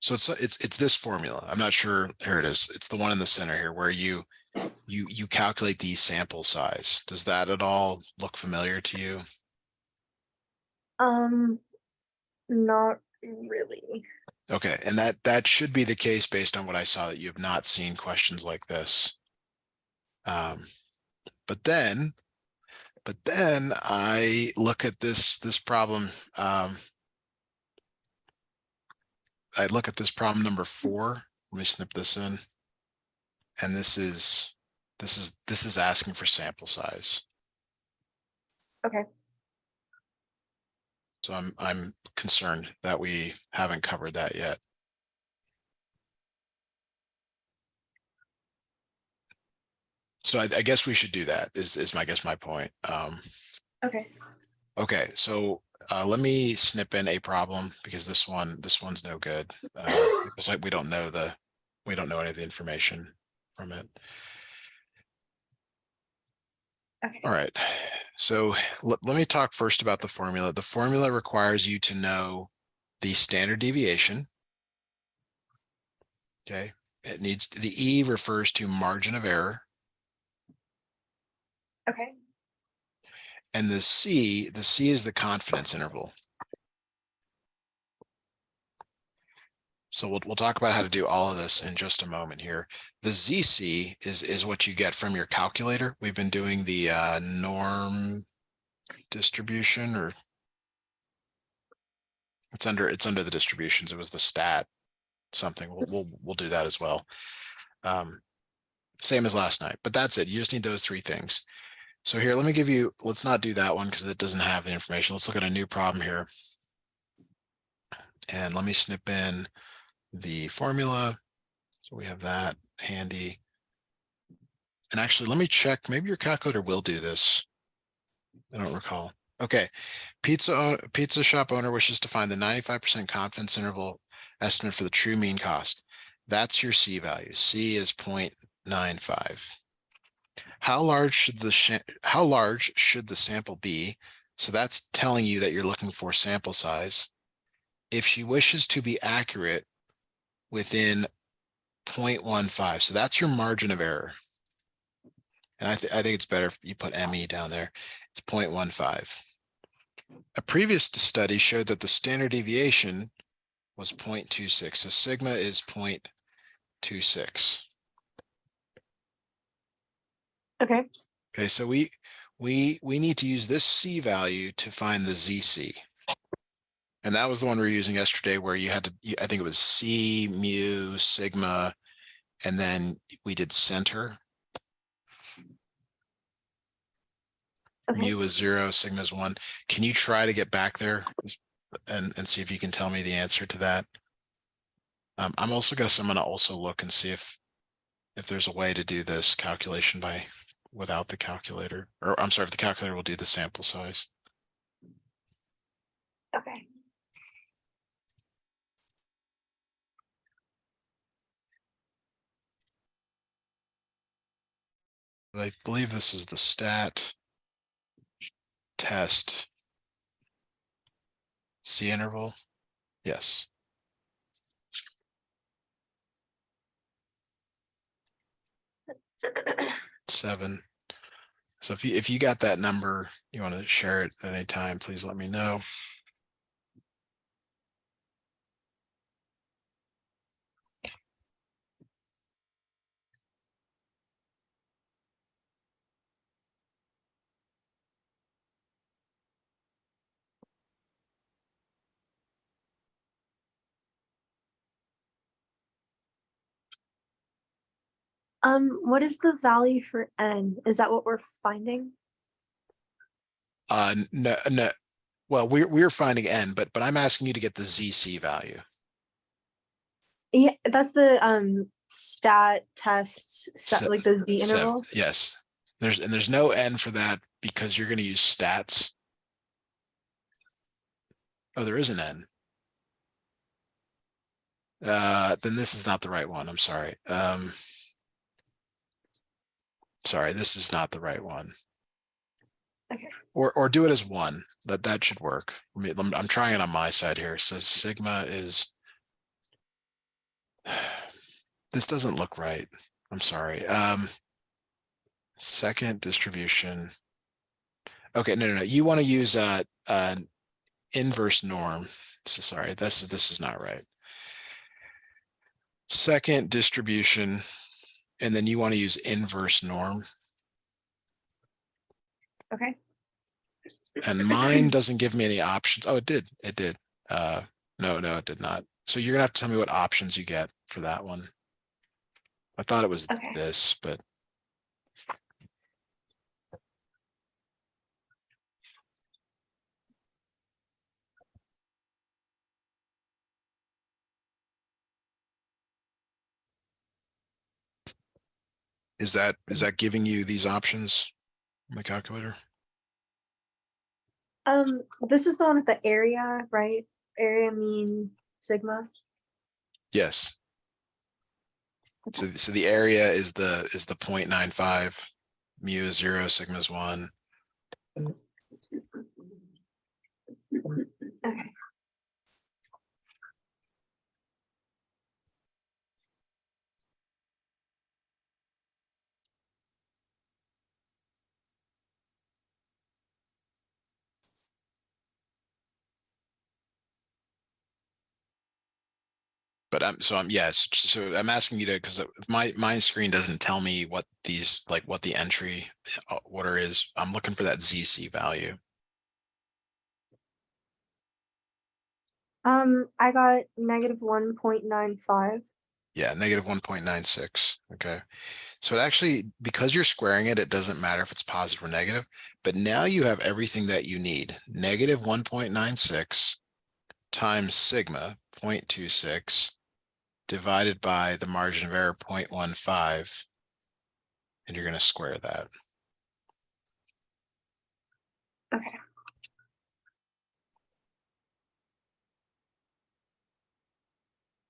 So it's this formula. I'm not sure. Here it is. It's the one in the center here where you calculate the sample size. Does that at all look familiar to you? Not really. Okay, and that should be the case based on what I saw, that you have not seen questions like this. Um, but then I look at this problem. I look at this problem number 4. Let me snip this in, and this is asking for sample size. Okay. So I'm concerned that we haven't covered that yet. So I guess we should do that. Is my point. Okay. Okay, so let me snip in a problem, because this one's no good. Because we don't know any of the information from it. Okay. All right. So let me talk first about the formula. The formula requires you to know the standard deviation. Okay. The E refers to margin of error. Okay. And the C is the confidence interval. So we'll talk about how to do all of this in just a moment here. The ZC is what you get from your calculator. We've been doing the norm distribution, or it's under the distributions. It was the stat something. We'll do that as well. Same as last night, but that's it. You just need those 3 things. So here, let's not do that one because it doesn't have the information. Let's look at a new problem here. And let me snip in the formula. So we have that handy. And actually, let me check. Maybe your calculator will do this. I don't recall. Okay. Pizza shop owner wishes to find the 95% confidence interval estimate for the true mean cost. That's your C value. C is 0.95. How large should the sample be? So that's telling you that you're looking for sample size. If she wishes to be accurate within 0.15, so that's your margin of error. And I think it's better if you put ME down there. It's 0.15. A previous study showed that the standard deviation was 0.26. So sigma is 0.26. Okay. Okay, so we need to use this C value to find the ZC. And that was the one we were using yesterday, where you had to, I think it was C, mu, sigma, and then we did center. Okay. Mu is 0, sigma is 1. Can you try to get back there and see if you can tell me the answer to that? I'm gonna also look and see if there's a way to do this calculation without the calculator, or I'm sorry, if the calculator will do the sample size. Okay. I believe this is the stat test C interval. Yes. Seven. So if you got that number, you want to share it at any time, please let me know. What is the value for N? Is that what we're finding? No. Well, we're finding N, but I'm asking you to get the ZC value. Yeah, that's the stat test like the Z interval. Yes. There's no N for that because you're going to use stats. Oh, there is an N. Then this is not the right one. I'm sorry. Sorry, this is not the right one. Okay. Or do it as 1. That should work. I'm trying it on my side here. So sigma is This doesn't look right. I'm sorry. Second distribution. Okay, no. You want to use an inverse norm. So sorry, this is not right. Second distribution, and then you want to use inverse norm. Okay. And mine doesn't give me any options. Oh, it did. It did. No, it did not. So you're gonna have to tell me what options you get for that one. I thought it was Okay. this, but is that giving you these options in the calculator? This is the one with the area, right? Area mean sigma. Yes. Okay. So the area is the 0.95, mu is 0, sigma is 1. Okay. But yes. So I'm asking you to, because my screen doesn't tell me what these, like what the entry order is. I'm looking for that ZC value. I got negative 1.95. Yeah, negative 1.96. Okay. So it actually, because you're squaring it, it doesn't matter if it's positive or negative, but now you have everything that you need. Negative 1.96 times sigma 0.26 divided by the margin of error 0.15, and you're going to square that. Okay.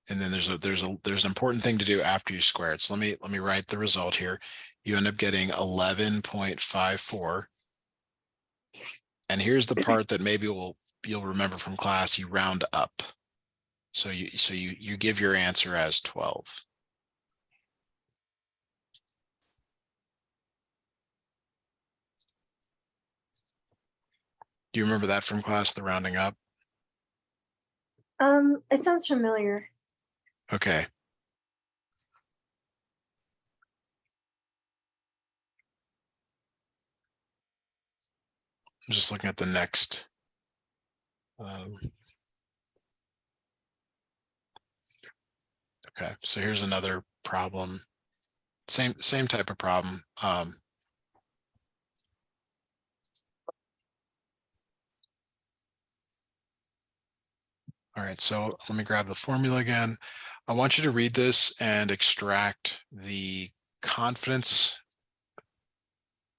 And then there's an important thing to do after you square it. So let me write the result here. You end up getting 11.54. And here's the part that maybe you'll remember from class. You round up. So you give your answer as 12. Do you remember that from class, the rounding up? It sounds familiar. Okay. I'm just looking at the next. Okay, so here's another problem. Same type of problem. All right, so let me grab the formula again. I want you to read this and extract the confidence,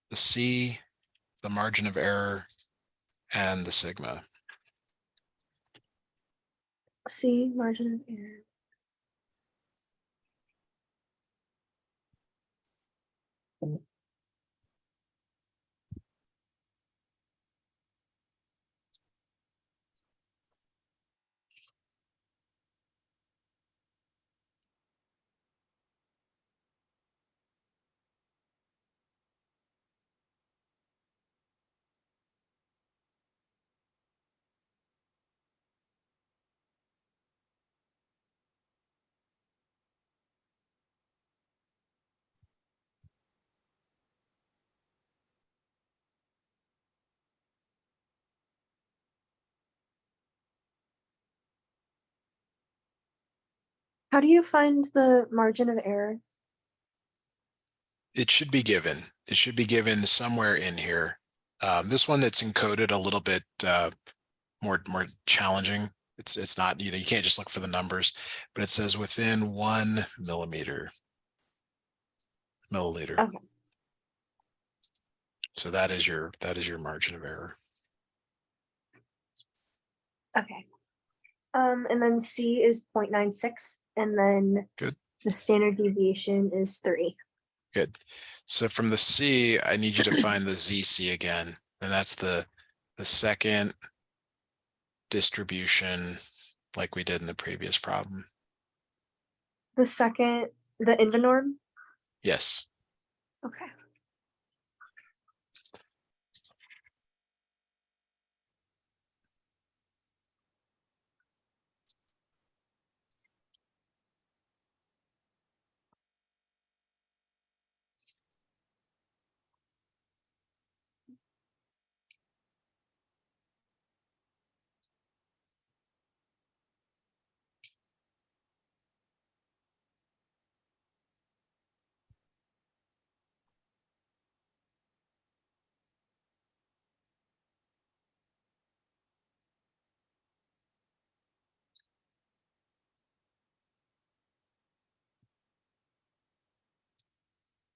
the C, the margin of error, and the sigma. C, margin of error. How do you find the margin of error? It should be given. It should be given somewhere in here. This one that's encoded a little bit more challenging. It's not, you can't just look for the numbers, but it says within 1 milliliter. Okay. So that is your margin of error. Okay. And then C is 0.96, and then Good. the standard deviation is 3. Good. So from the C, I need you to find the ZC again, and that's the second distribution like we did in the previous problem. The second, the invanorm? Yes. Okay.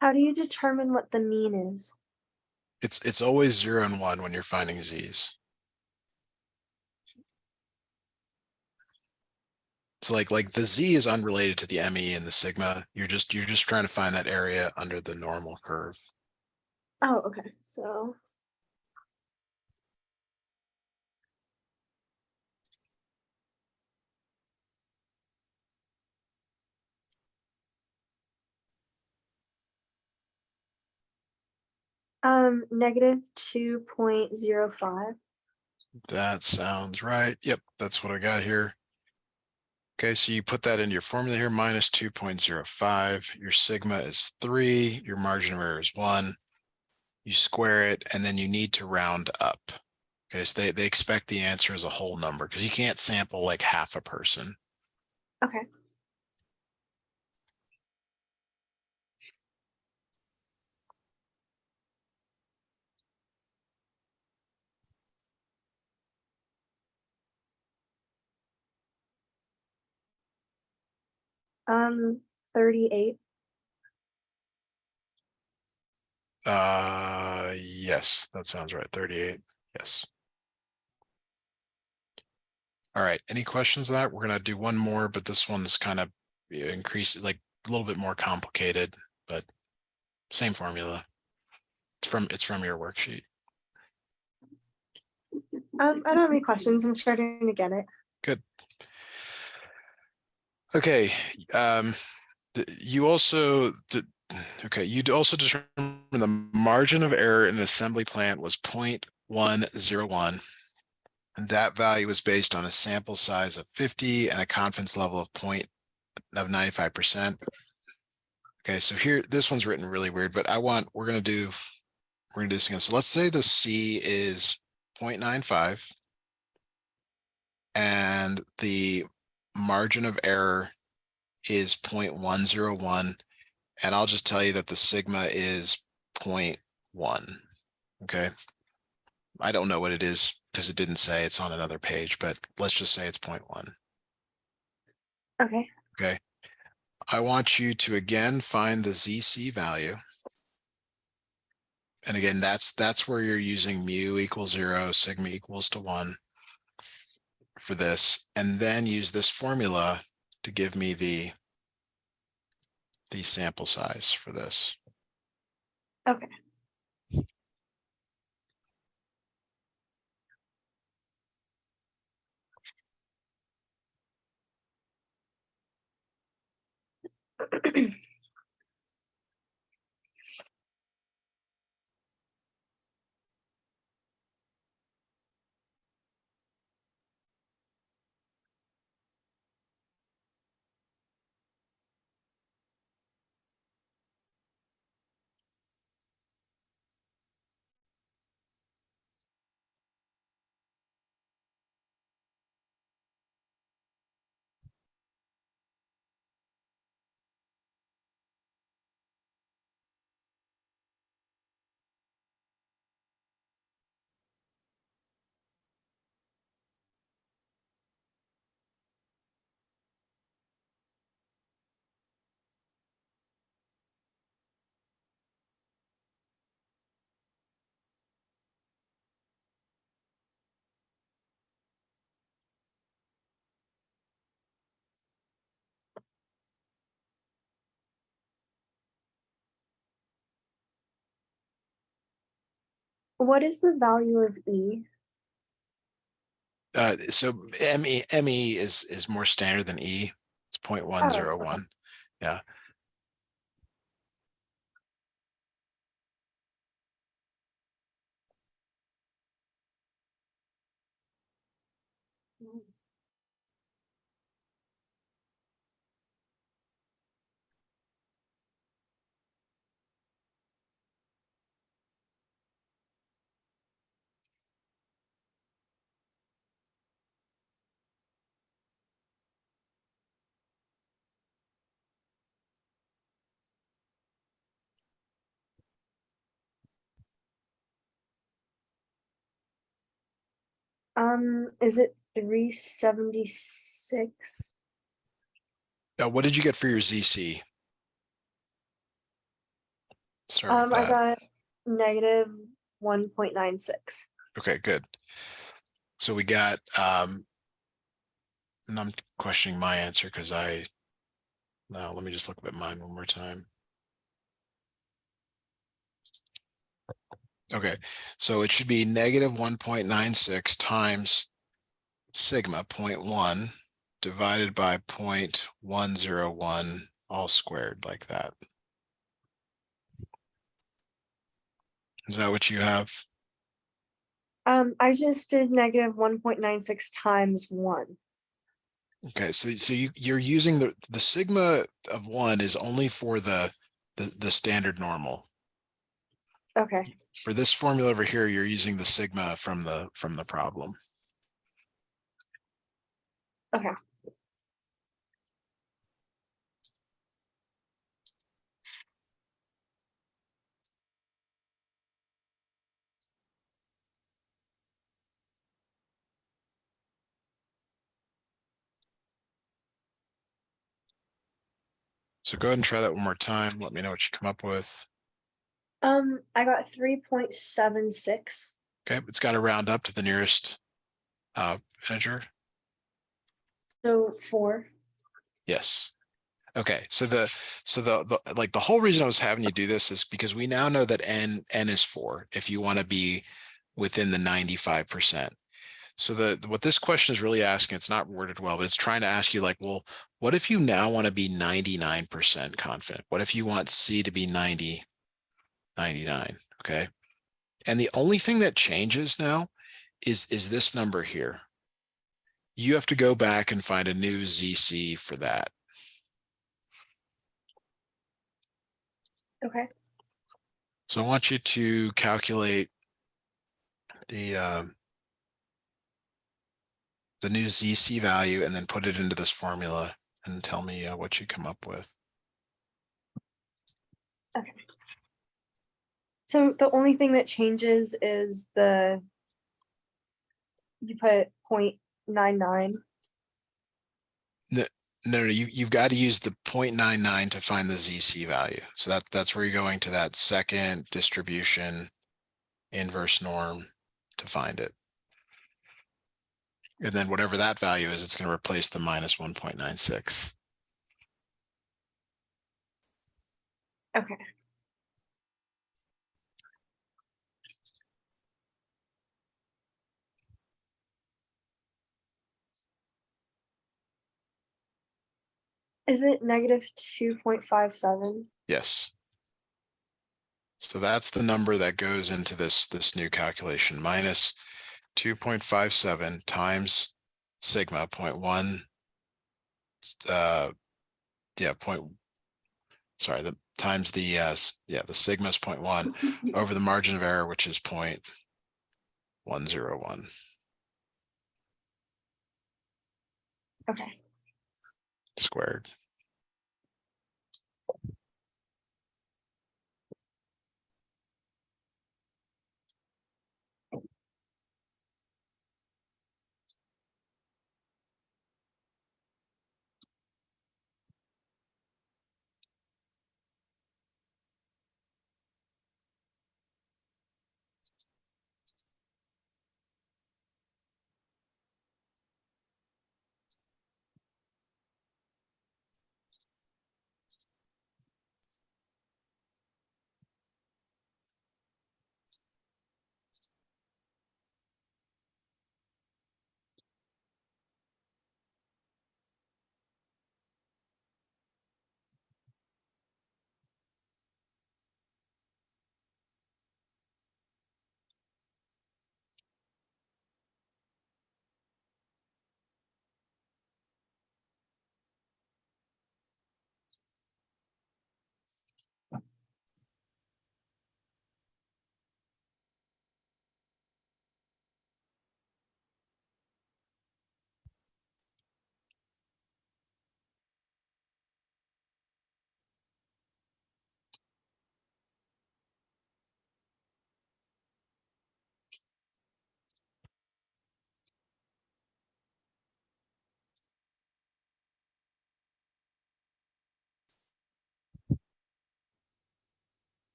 How do you determine what the mean is? It's always 0 and 1 when you're finding Z's. So like the Z is unrelated to the ME and the sigma. You're just trying to find that area under the normal curve. Oh, okay. So 2.05. That sounds right. Yep, that's what I got here. Okay, so you put that into your formula here, minus 2.05. Your sigma is 3. Your margin of error is 1. You square it, and then you need to round up. Okay, so they expect the answer as a whole number because you can't sample like half a person. Okay. Um, 38. Yes, that sounds right. 38. Yes. All right. Any questions on that? We're gonna do one more, but this one's kind of increased, like a little bit more complicated, but same formula. It's from your worksheet. I don't have any questions. I'm starting to get it. Good. Okay. You also okay. You'd also determine the margin of error in an assembly plant was 0.101. And that value was based on a sample size of 50 and a confidence level of 95%. Okay, so here, this one's written really weird, but we're gonna do this again. So let's say the C is 0.95 and the margin of error is 0.101. And I'll just tell you that the sigma is 0.1. Okay. I don't know what it is because it didn't say. It's on another page, but let's just say it's 0.1. Okay. Okay. I want you to again find the ZC value. And again, that's where you're using mu equals 0, sigma equals to 1 for this, and then use this formula to give me the sample size for this. Okay. What is the value of E? So ME is more standard than E. It's Oh, okay. 0.101. Yeah. Is it 376? What did you get for your ZC? Start with I that. got negative 1.96. Okay, good. So we got, and I'm questioning my answer because no, let me just look at mine one more time. Okay, so it should be negative 1.96 times sigma 0.1 divided by 0.101 all squared like that. Is that what you have? I just did negative 1.96 times 1. Okay, so you're using the sigma of 1 is only for the standard normal. Okay. For this formula over here, you're using the sigma from the problem. Okay. So go ahead and try that one more time. Let me know what you come up with. I got 3.76. Okay, it's got to round up to the nearest integer. So 4. Yes. Okay, so the whole reason I was having you do this is because we now know that n is 4 if you want to be within the 95%. So what this question is really asking, it's not worded well, but it's trying to ask you like, well, what if you now want to be 99% confident? What if you want C to be 90, 99? Okay. And the only thing that changes now is this number here. You have to go back and find a new ZC for that. Okay. So I want you to calculate the new ZC value and then put it into this formula and tell me what you come up with. Okay. So the only thing that changes is you put 0.99. No, you've got to use the 0.99 to find the ZC value. So that's where you're going to that second distribution inverse norm to find it. And then whatever that value is, it's going to replace the minus 1.96. Okay. Is it negative 2.57? Yes. So that's the number that goes into this new calculation, minus 2.57 times sigma 0.1 sorry, the times the the sigma is 0.1 over the margin of error, which is 0.101 Okay. squared.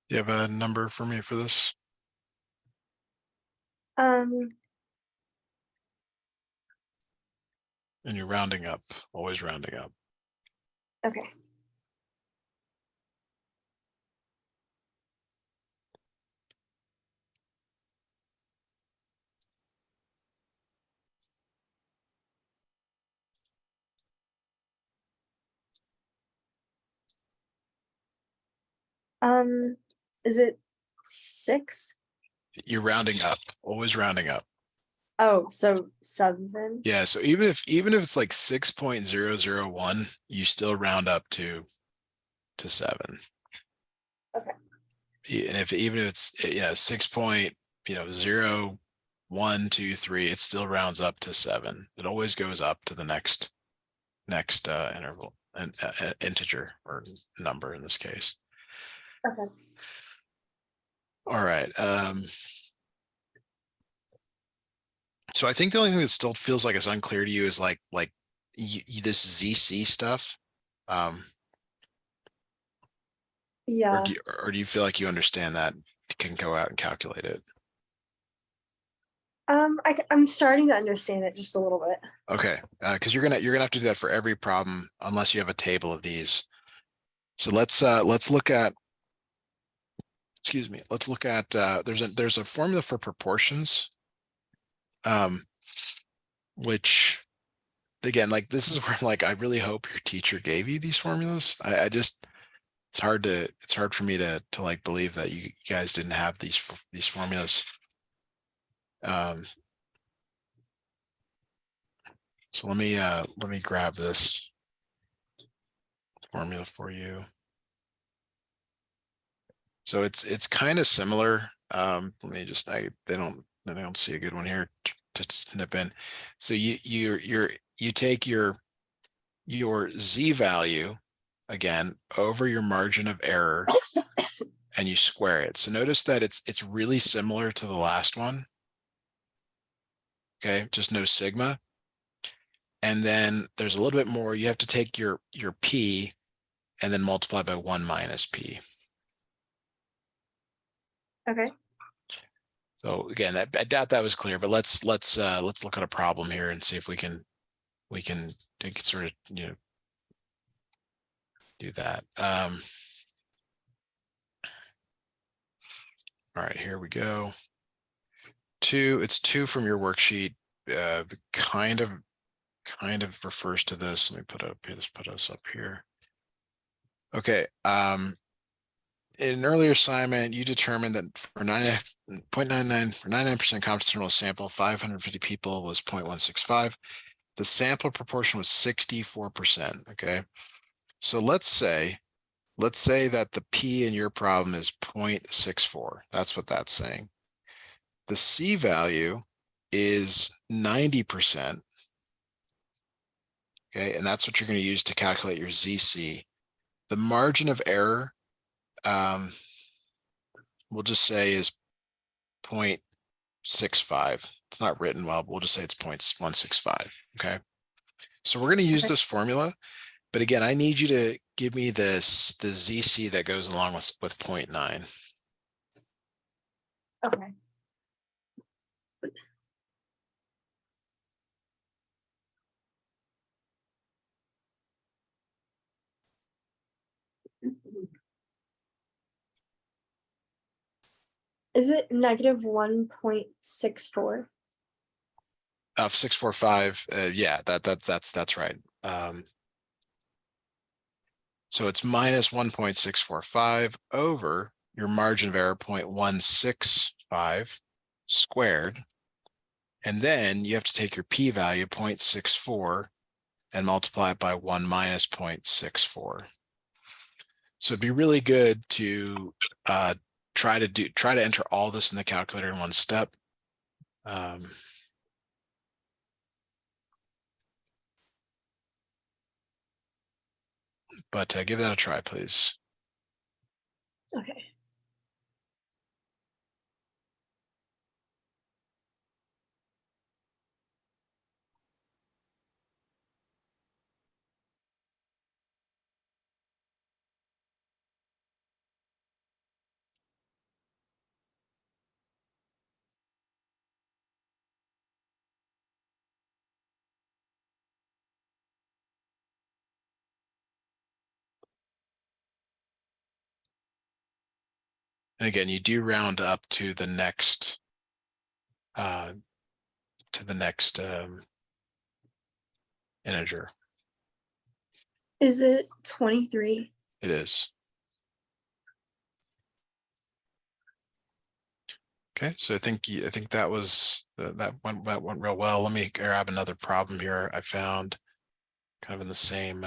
You have a number for me for this? Um, And you're rounding up, always rounding up. okay. Is it 6? You're rounding up, always rounding up. Oh, so 7. Yeah, so even if it's like 6.001, you still round up to 7. Okay. And if even if it's 6.0 1 2 3, it still rounds up to 7. It always goes up to the next interval and integer or number in this case. Okay. All right. So I think the only thing that still feels like it's unclear to you is like this ZC stuff. Yeah. Or do you feel like you understand that, can go out and calculate it? I'm starting to understand it just a little bit. Okay, because you're gonna have to do that for every problem unless you have a table of these. So let's look at, excuse me, let's look at there's a formula for proportions, um, which again, like this is where I'm like, I really hope your teacher gave you these formulas. I just it's hard for me to like believe that you guys didn't have these formulas. Um, so let me grab this formula for you. So it's kind of similar. Let me just I don't see a good one here to snip in. So you take your z value again over your margin of error and you square it. So notice that it's really similar to the last one. Okay, just no sigma. And then there's a little bit more. You have to take your p and then multiply by 1 minus p. Okay. So again, I doubt that was clear, but let's look at a problem here and see if we can sort of do that. All right, here we go. It's 2 from your worksheet. Kind of refers to this. Let me put up here. Let's put us up here. Okay. In an earlier assignment, you determined that for 99.99 for 99% confidence interval sample, 550 people was 0.165. The sample proportion was 64%. Okay. So let's say that the P in your problem is 0.64. That's what that's saying. The C value is 90%. Okay, and that's what you're going to use to calculate your ZC. The margin of error, we'll just say is 0.65. It's not written well, but we'll just say it's 0.165. Okay. So we're going to use this formula, but again, I need you to give me the ZC that goes along with 0.9. Okay. Is it negative 1.64? 645. Yeah, that's right. So it's minus 1.645 over your margin of error 0.165 squared. And then you have to take your p-value 0.64 and multiply it by 1 minus 0.64. So it'd be really good to try to enter all this in the calculator in one step. But give that a try, please. Okay. And again, you do round up to the next integer. Is it 23? It is. Okay, so I think that was that went real well. Let me grab another problem here I found kind of in the same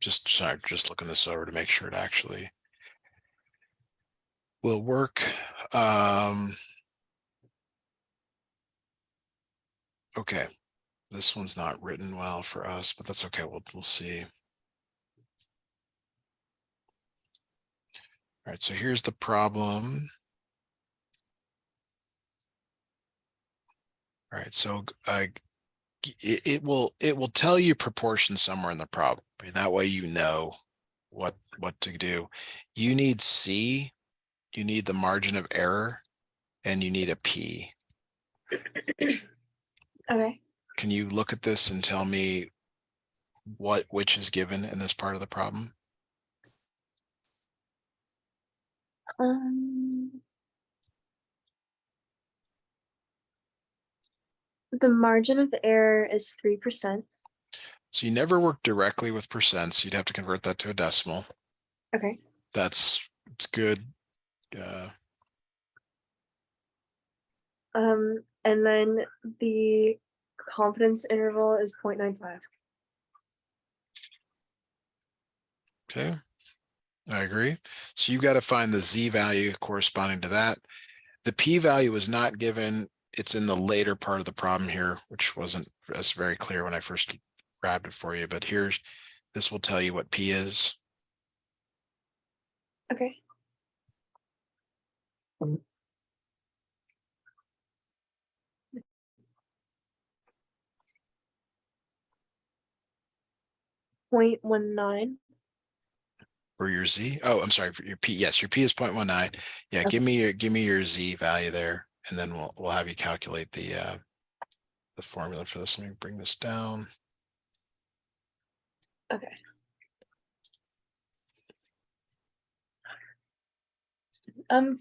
just looking this over to make sure it actually will work. Okay, this one's not written well for us, but that's okay. We'll see. All right, so here's the problem. All right, so it will tell you proportion somewhere in the problem. That way you know what to do. You need C, you need the margin of error, and you need a P. Okay. Can you look at this and tell me which is given in this part of the problem? The margin of error is 3%. So you never work directly with percents. You'd have to convert that to a decimal. Okay. It's good. And then the confidence interval is 0.95. Okay, I agree. So you've got to find the Z value corresponding to that. The P value is not given. It's in the later part of the problem here, which wasn't as very clear when I first grabbed it for you, but this will tell you what P is. Okay. .19. For your Z. Oh, I'm sorry, for your P. Yes, your P is 0.19. Yeah, Okay. give me your Z value there, and then we'll have you calculate the formula for this. Let me bring this down. Okay.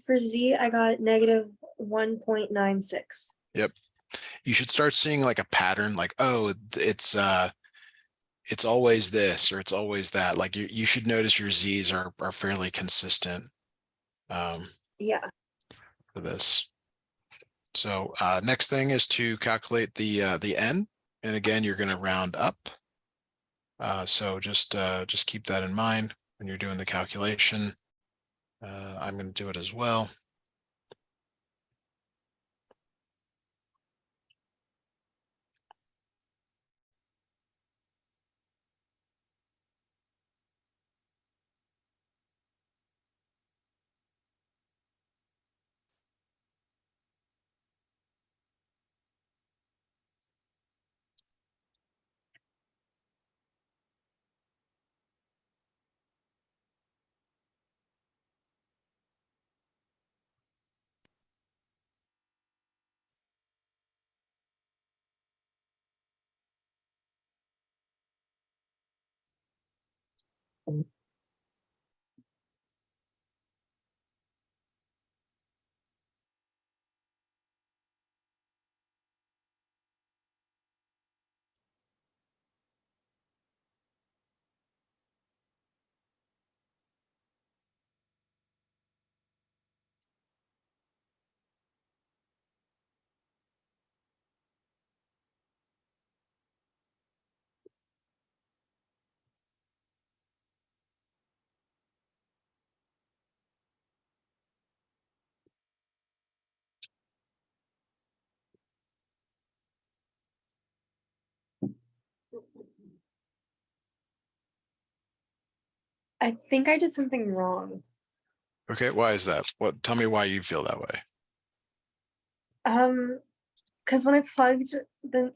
For Z, I got negative 1.96. Yep. You should start seeing like a pattern, like, oh, it's always this or it's always that. Like you should notice your Z's are fairly consistent. Yeah. For this. So next thing is to calculate the N, and again you're going to round up. So just keep that in mind when you're doing the calculation. I'm going to do it as well. I think I did something wrong. Okay, why is that? Tell me why you feel that way. Because when I plugged the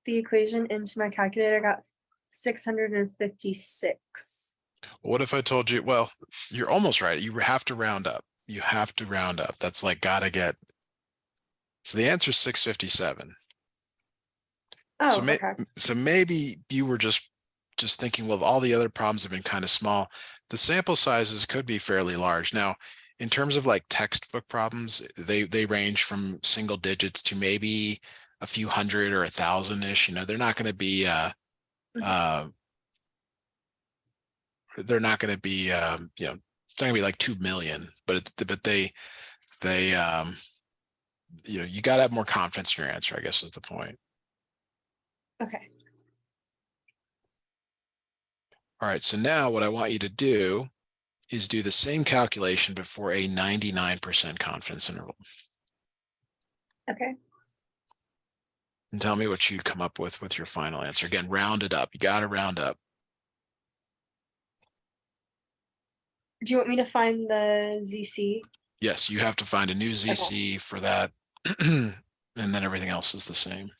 equation into my calculator, I got 656. What if I told you, well, you're almost right. You have to round up. You have to round up. That's like gotta get. So the answer is 657. So, Oh, okay. so maybe you were just thinking, well, all the other problems have been kind of small. The sample sizes could be fairly large. Now, in terms of like textbook problems, they range from single digits to maybe a few hundred or 1,000-ish. They're not going to be Mhm. they're not going to be it's not going to be like 2 million, but they you got to have more confidence in your answer, I guess is the point. Okay. All right, so now what I want you to do is do the same calculation but for a 99% confidence interval. Okay. And tell me what you'd come up with your final answer. Again, round it up. You got to round up. Do you want me to find the ZC? Yes, you have to find a new ZC for that. And then everything else is the same.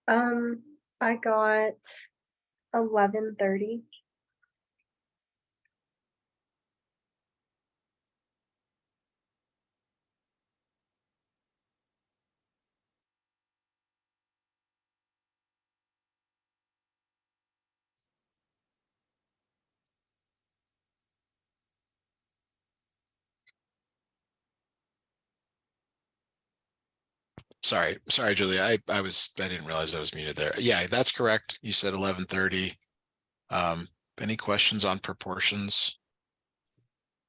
I got 1130. Sorry, Julia. I didn't realize I was muted there. Yeah, that's correct. You said 1130. Um, any questions on proportions?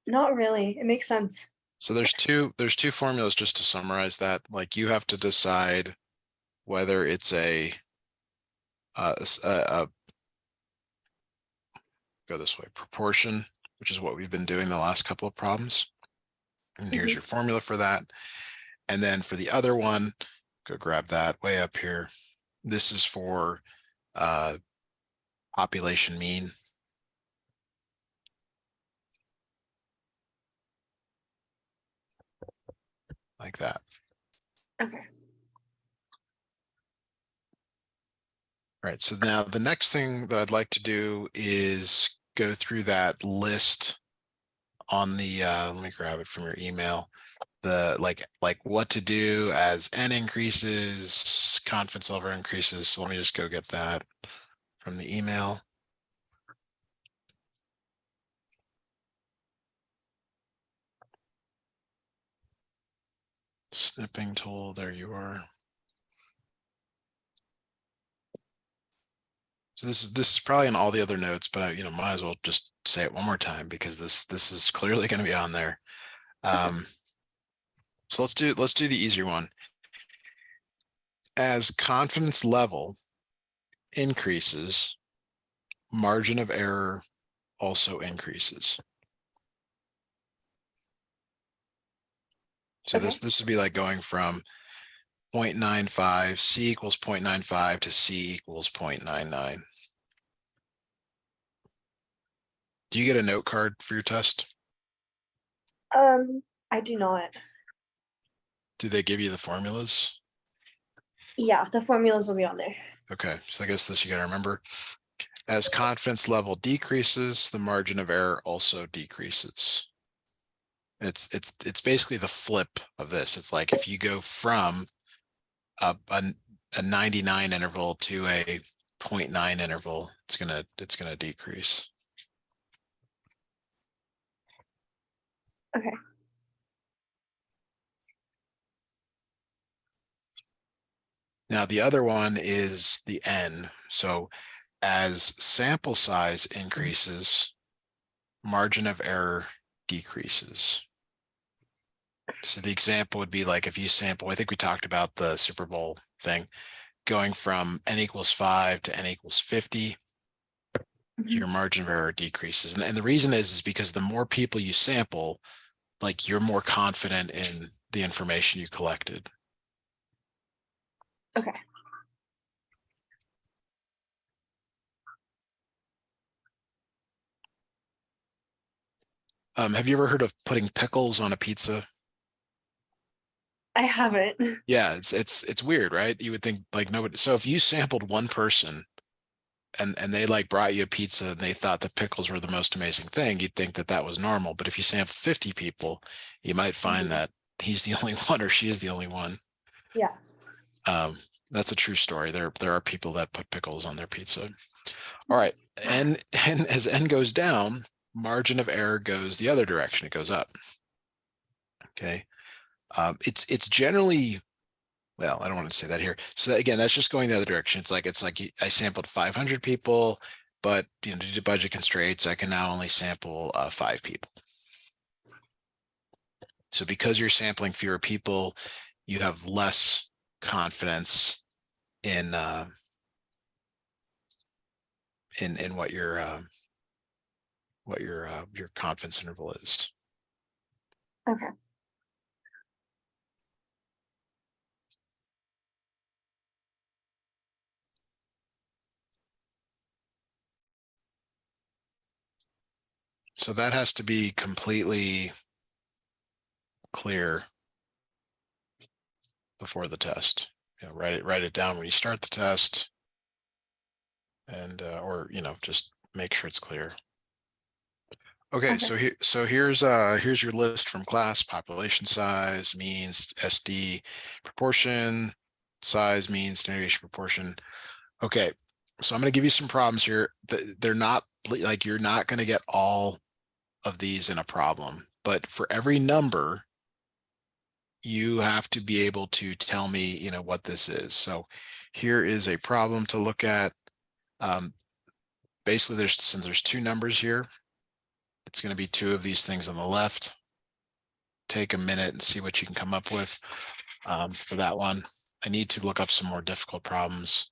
Not really. It makes sense. So there's two formulas just to summarize that. Like you have to decide whether it's a go this way proportion, which is what we've been doing the last couple of problems. And here's your formula for that. And then for the other one, go grab that way up here. This is for population mean. Like that. Okay. All right, so now the next thing that I'd like to do is go through that list on the let me grab it from your email. The like what to do as n increases, confidence level increases. So let me just go get that from the email. Snipping tool, there you are. So this is probably in all the other notes, but I might as well just say it one more time because this is clearly going to be on there. So let's do the easier one. As confidence level increases, margin of error also increases. So Okay. this would be like going from 0.95, C equals 0.95 to C equals 0.99. Do you get a note card for your test? I do not. Do they give you the formulas? Yeah, the formulas will be on there. Okay, so I guess this you got to remember. As confidence level decreases, the margin of error also decreases. It's basically the flip of this. It's like if you go from a 99 interval to a 0.9 interval, it's gonna decrease. Okay. Now the other one is the N. So as sample size increases, margin of error decreases. So the example would be like if you sample, I think we talked about the Super Bowl thing, going from N equals 5 to N equals 50, your margin of error decreases. And the reason is because the more people you sample, like you're more confident in the information you collected. Okay. Have you ever heard of putting pickles on a pizza? I haven't. Yeah, it's weird, right? You would think like nobody. So if you sampled one person and they like brought you a pizza and they thought the pickles were the most amazing thing, you'd think that that was normal. But if you sample 50 people, you might find that he's the only one or she is the only one. Yeah. That's a true story. There are people that put pickles on their pizza. All right, and as n goes down, margin of error goes the other direction. It goes up. Okay, it's generally, well, I don't want to say that here. So that, again, that's just going the other direction. It's like I sampled 500 people, but due to budget constraints, I can now only sample 5 people. So because you're sampling fewer people, you have less confidence in what your confidence interval is. Okay. So that has to be completely clear before the test. Write it down when you start the test, and or just make sure it's clear. Okay, Okay. so here's your list from class: population size, means, SD, proportion, size, means, standard deviation, proportion. Okay, so I'm going to give you some problems here. They're not like you're not going to get all of these in a problem, but for every number, you have to be able to tell me, what this is. So here is a problem to look at. Basically, since there's 2 numbers here, it's going to be 2 of these things on the left. Take a minute and see what you can come up with for that one. I need to look up some more difficult problems.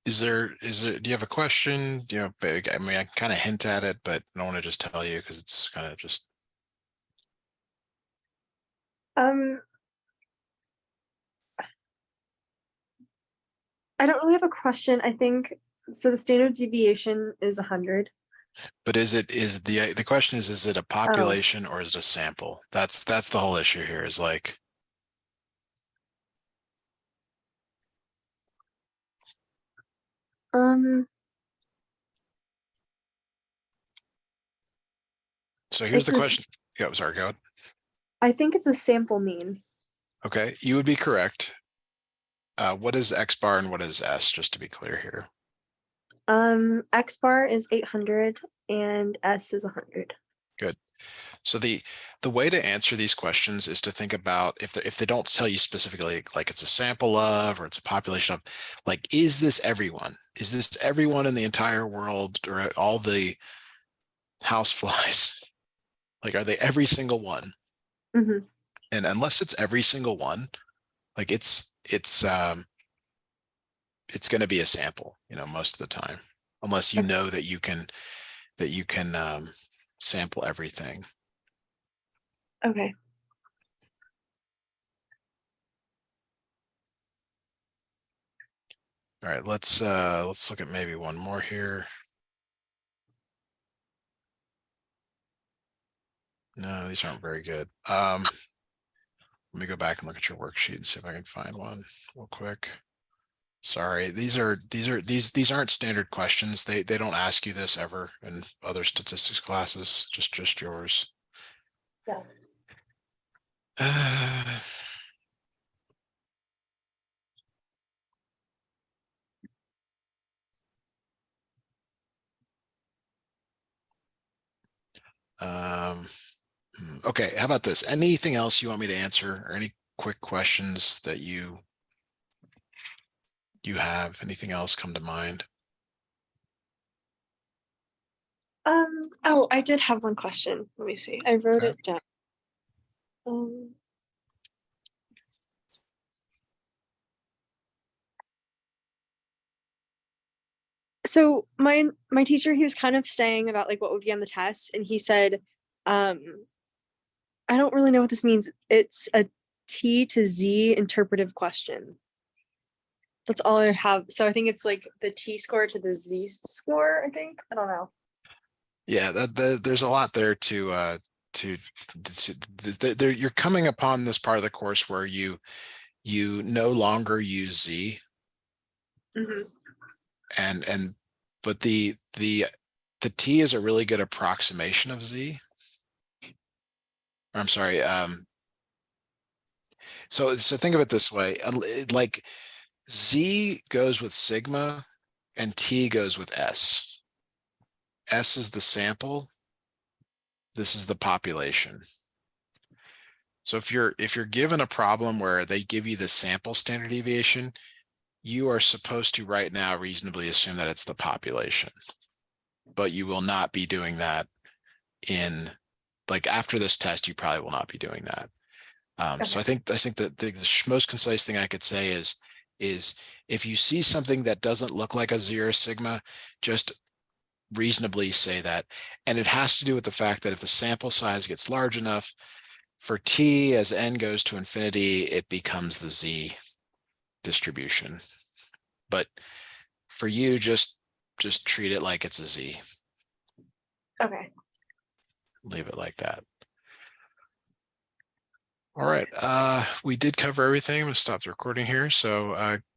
Do you have a question? I mean, I kind of hint at it, but I don't want to just tell you because it's kind of just. Um, I don't really have a question. I think so. The standard deviation is 100. But is the question is it a Oh, population or is it a sample? That's the whole issue here is like, um, so here's it's the a. question. Yeah, sorry, go ahead. I think it's a sample mean. Okay, you would be correct. What is X bar and what is S, just to be clear here? X bar is 800 and S is 100. Good. So the way to answer these questions is to think about if they don't tell you specifically like it's a sample of or it's a population of, like, is this everyone? Is this everyone in the entire world or all the house flies? Like, are they every single one? Hmm. And unless it's every single one, like it's going to be a sample, most of the time, unless you Okay. know that you can sample everything. Okay. All right, let's look at maybe one more here. No, these aren't very good. Let me go back and look at your worksheet and see if I can find one real quick. Sorry, these aren't standard questions. They don't ask you this ever in other statistics classes, just yours. Yeah. Okay, how about this? Anything else you want me to answer, or any quick questions that you have? Anything else come to mind? Oh, I did have one question. Let me see. I wrote Okay. it down. Um, so my teacher, he was kind of saying about like what would be on the test, and he said, I don't really know what this means. It's a T to Z interpretive question. That's all I have. So I think it's like the T score to the Z score, I think. I don't know. Yeah, there's a lot there to you're coming upon this part of the course where you no longer use Z, Hmm. and but the T is a really good approximation of Z. I'm sorry. So think of it this way, like Z goes with sigma and T goes with S. S is the sample. This is the population. So if you're given a problem where they give you the sample standard deviation, you are supposed to right now reasonably assume that it's the population. But you will not be doing that in, like, after this test, you probably will not be doing that. So Okay. I think that the most concise thing I could say is if you see something that doesn't look like a zero sigma, just reasonably say that. And it has to do with the fact that if the sample size gets large enough, for T, as N goes to infinity, it becomes the Z distribution. But for you, just treat it like it's a Z. Okay. Leave it like that. All right. We did cover everything. I'm gonna stop the recording here. So